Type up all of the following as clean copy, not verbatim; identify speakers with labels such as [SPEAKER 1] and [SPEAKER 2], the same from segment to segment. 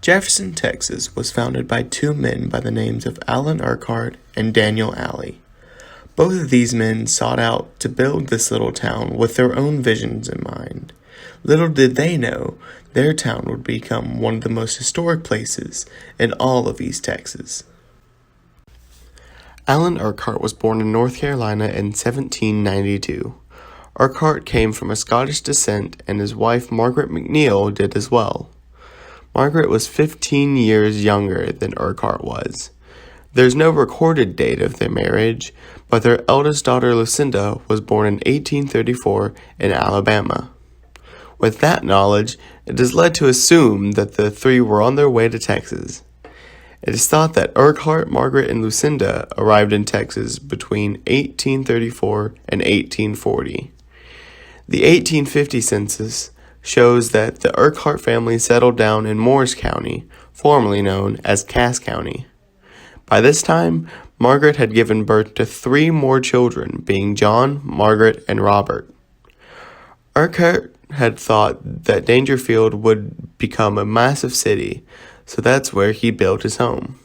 [SPEAKER 1] Jefferson, Texas was founded by two men by the names of Alan Urquhart and Daniel Alley. Both of these men sought out to build this little town with their own visions in mind. Little did they know their town would become one of the most historic places in all of East Texas. Alan Urquhart was born in North Carolina in 1792. Urquhart came from a Scottish descent, and his wife Margaret McNeil did as well. Margaret was 15 years younger than Urquhart was. There's no recorded date of their marriage, but their eldest daughter Lucinda was born in 1834 in Alabama. With that knowledge, it is led to assume that the three were on their way to Texas. It is thought that Urquhart, Margaret, and Lucinda arrived in Texas between 1834 and 1840. The 1850 census shows that the Urquhart family settled down in Morris County, formerly known as Cass County. By this time, Margaret had given birth to three more children, being John, Margaret, and Robert. Urquhart had thought that Dangerfield would become a massive city, so that's where he built his home.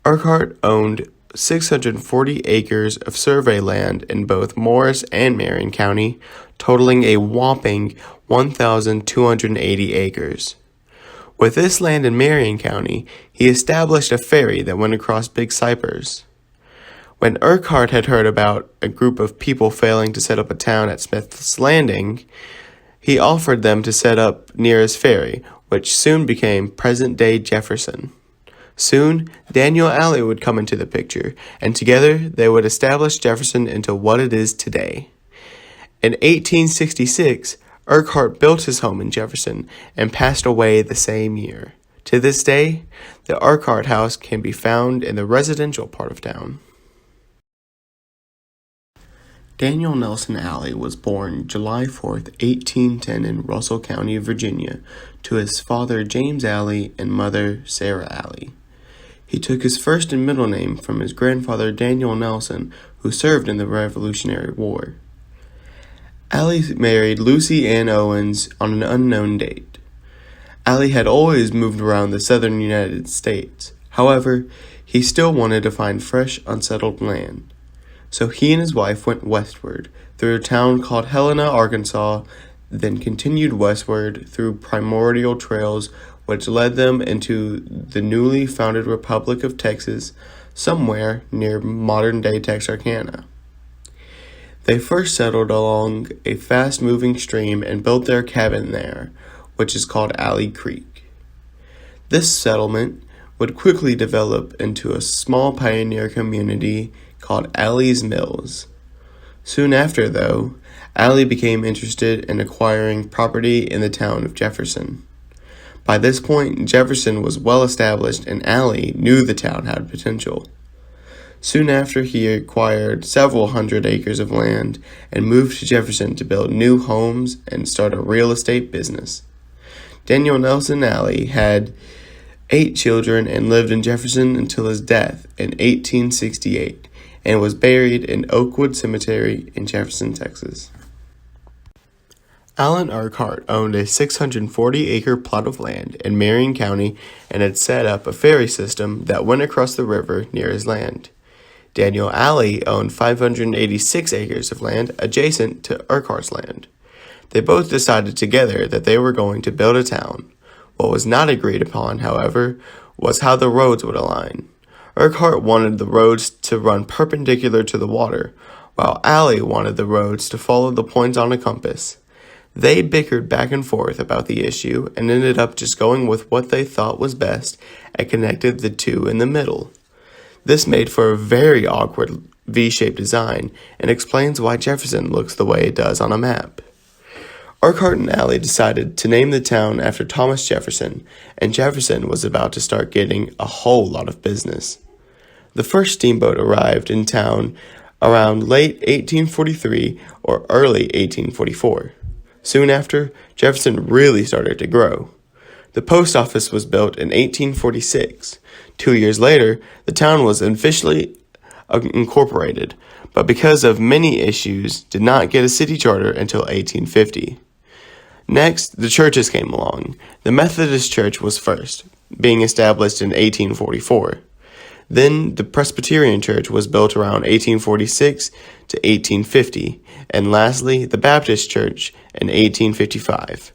[SPEAKER 1] Urquhart owned 640 acres of survey land in both Morris and Marion County, totaling a whopping 1,280 acres. With this land in Marion County, he established a ferry that went across Big Cypress. When Urquhart had heard about a group of people failing to set up a town at Smith's Landing, he offered them to set up near his ferry, which soon became present-day Jefferson. Soon, Daniel Alley would come into the picture, and together they would establish Jefferson into what it is today. In 1866, Urquhart built his home in Jefferson and passed away the same year. To this day, the Arcard house can be found in the residential part of town. Daniel Nelson Alley was born July 4, 1810 in Russell County, Virginia, to his father James Alley and mother Sarah Alley. He took his first and middle name from his grandfather Daniel Nelson, who served in the Revolutionary War. Alley married Lucy Ann Owens on an unknown date. Alley had always moved around the southern United States. However, he still wanted to find fresh, unsettled land. So he and his wife went westward through a town called Helena, Arkansas, then continued westward through primordial trails which led them into the newly founded Republic of Texas, somewhere near modern-day Texarkana. They first settled along a fast-moving stream and built their cabin there, which is called Alley Creek. This settlement would quickly develop into a small pioneer community called Alley's Mills. Soon after, though, Alley became interested in acquiring property in the town of Jefferson. By this point, Jefferson was well established and Alley knew the town had potential. Soon after, he acquired several hundred acres of land and moved to Jefferson to build new homes and start a real estate business. Daniel Nelson Alley had 8 children and lived in Jefferson until his death in 1868 and was buried in Oakwood Cemetery in Jefferson, Texas. Alan Arcard owned a 640-acre plot of land in Marion County and had set up a ferry system that went across the river near his land. Daniel Alley owned 586 acres of land adjacent to Urquhart's land. They both decided together that they were going to build a town. What was not agreed upon, however, was how the roads would align. Urquhart wanted the roads to run perpendicular to the water, while Alley wanted the roads to follow the points on a compass. They bickered back and forth about the issue and ended up just going with what they thought was best and connected the two in the middle. This made for a very awkward V-shaped design and explains why Jefferson looks the way it does on a map. Urquhart and Alley decided to name the town after Thomas Jefferson, and Jefferson was about to start getting a whole lot of business. The first steamboat arrived in town around late 1843 or early 1844. Soon after, Jefferson really started to grow. The post office was built in 1846. 2 years later, the town was officially incorporated, but because of many issues, did not get a city charter until 1850. Next, the churches came along. The Methodist Church was first. being established in 1844. Then the Presbyterian Church was built around 1846 to 1850, and lastly, the Baptist Church in 1855.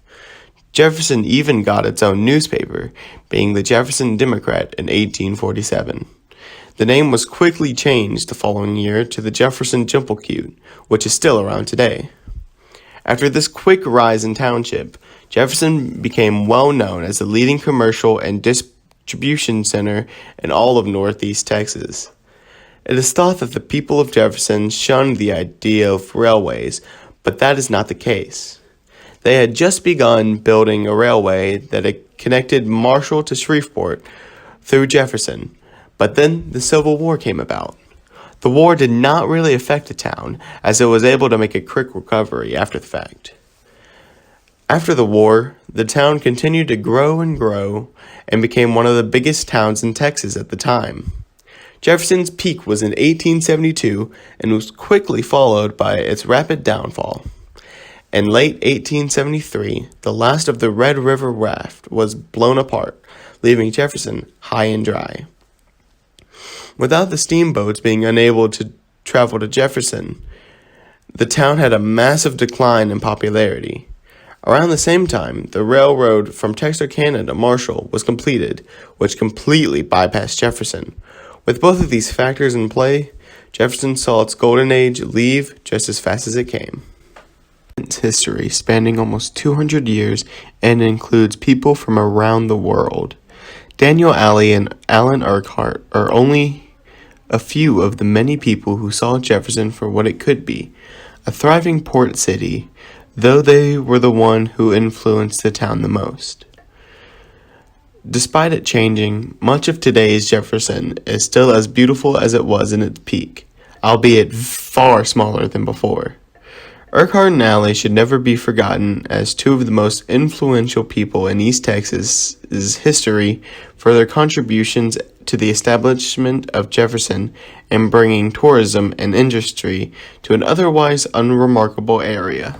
[SPEAKER 1] Jefferson even got its own newspaper, being the Jefferson Democrat in 1847. The name was quickly changed the following year to the Jefferson Templecute, which is still around today. After this quick rise in township, Jefferson became well known as the leading commercial and distribution center in all of Northeast Texas. It is thought that the people of Jefferson shunned the idea of railways, but that is not the case. They had just begun building a railway that had connected Marshall to Shreveport through Jefferson, but then the Civil War came about. The war did not really affect the town, as it was able to make a quick recovery after the fact. After the war, the town continued to grow and became one of the biggest towns in Texas at the time. Jefferson's peak was in 1872 and was quickly followed by its rapid downfall. In late 1873, the last of the Red River raft was blown apart, leaving Jefferson high and dry. Without the steamboats being unable to travel to Jefferson, the town had a massive decline in popularity. Around the same time, the railroad from Texarkana to Marshall was completed, which completely bypassed Jefferson. With both of these factors in play, Jefferson saw its golden age leave just as fast as it came. Its history spanning almost 200 years and includes people from around the world. Daniel Alley and Alan Urquhart are only a few of the many people who saw Jefferson for what it could be, a thriving port city, though they were the one who influenced the town the most. Despite it changing, much of today's Jefferson is still as beautiful as it was in its peak, albeit far smaller than before. Urquhart and Alley should never be forgotten as two of the most influential people in East Texas's history for their contributions to the establishment of Jefferson and bringing tourism and industry to an otherwise unremarkable area.